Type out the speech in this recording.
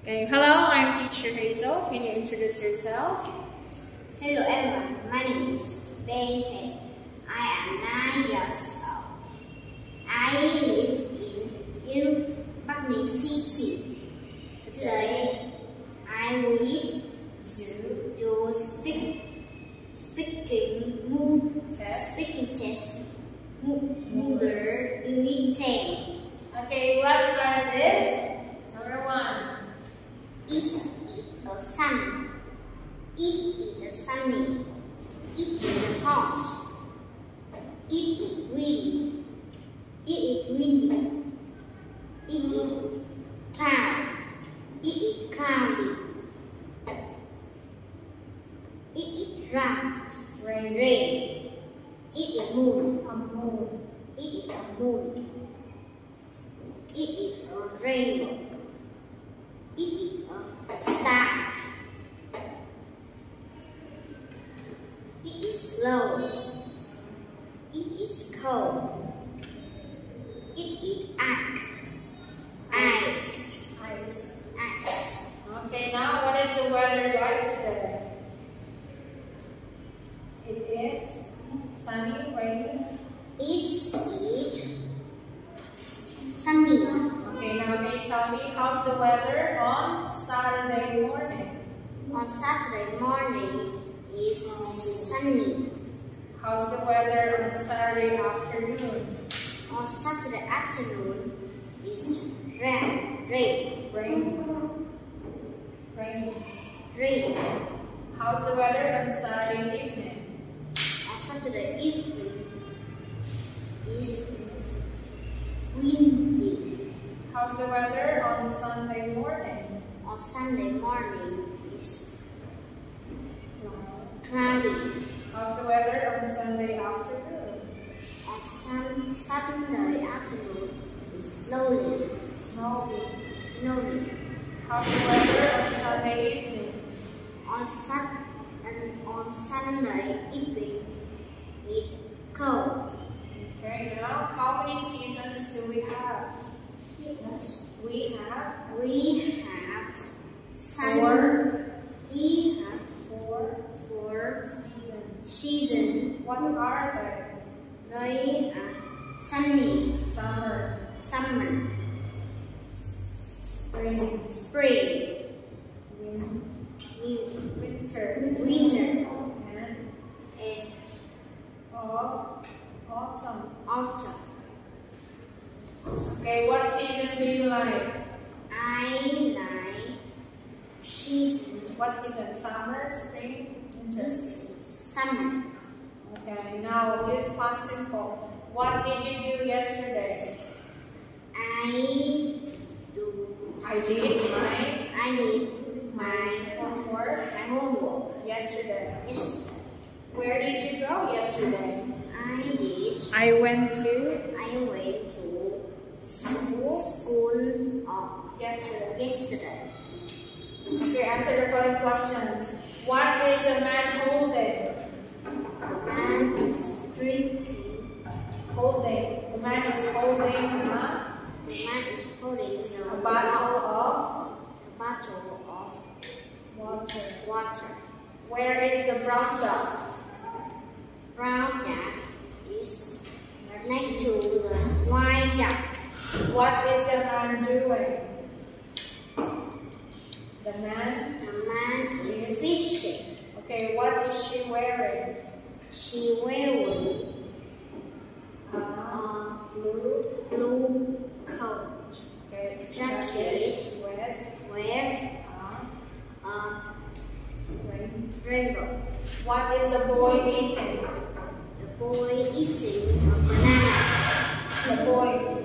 Okay, hello, I'm Teacher Hazel. Can you introduce yourself? Hello everyone, my name is Bente. I am 9 years old. I live in Bắc City. Today, I will do speaking test Moodle Unit 10. Okay, what word is? Number 1. It is a sun. It is a sunny. It is hot. It is windy. It is windy. It is cloud. It is cloudy. It is rain. It is moon. It is a moon. It is a rainbow. It is a star. It is slow. It is cold. It is ice. Okay, now what is the weather like today? It is sunny, rainy. Is it sunny? Okay, now can you tell me how's the weather on Saturday morning? On Saturday morning is sunny. How's the weather on Saturday afternoon? On Saturday afternoon is rain. How's the weather on Saturday evening? On Saturday evening is windy. How's the weather on Sunday morning? On Sunday morning is cloudy. How's the weather on Sunday afternoon? On Sunday afternoon is snowy. How's the weather on Sunday evening? On Sunday evening is cold. Okay, now how many seasons do we have? We have four seasons. What are they? They are sunny, Summer, spring, winter, and autumn. Okay, what season do you like? I like season. What season? Summer, spring, winter? Summer. Okay, now here's past simple. What did you do yesterday? I did my homework yesterday. Yesterday. Where did you go yesterday? I went to school Okay, yesterday. answer the following questions. What is the man holding? The man is drinking. Holding. The man is holding a bottle of water. Where is the brown duck? Brown duck is next to the white duck. What is the man doing? The man is fishing. Okay, what is she wearing? She wearing blue coat. Okay, jacket with rainbow. What is the boy eating? The boy eating a banana. The boy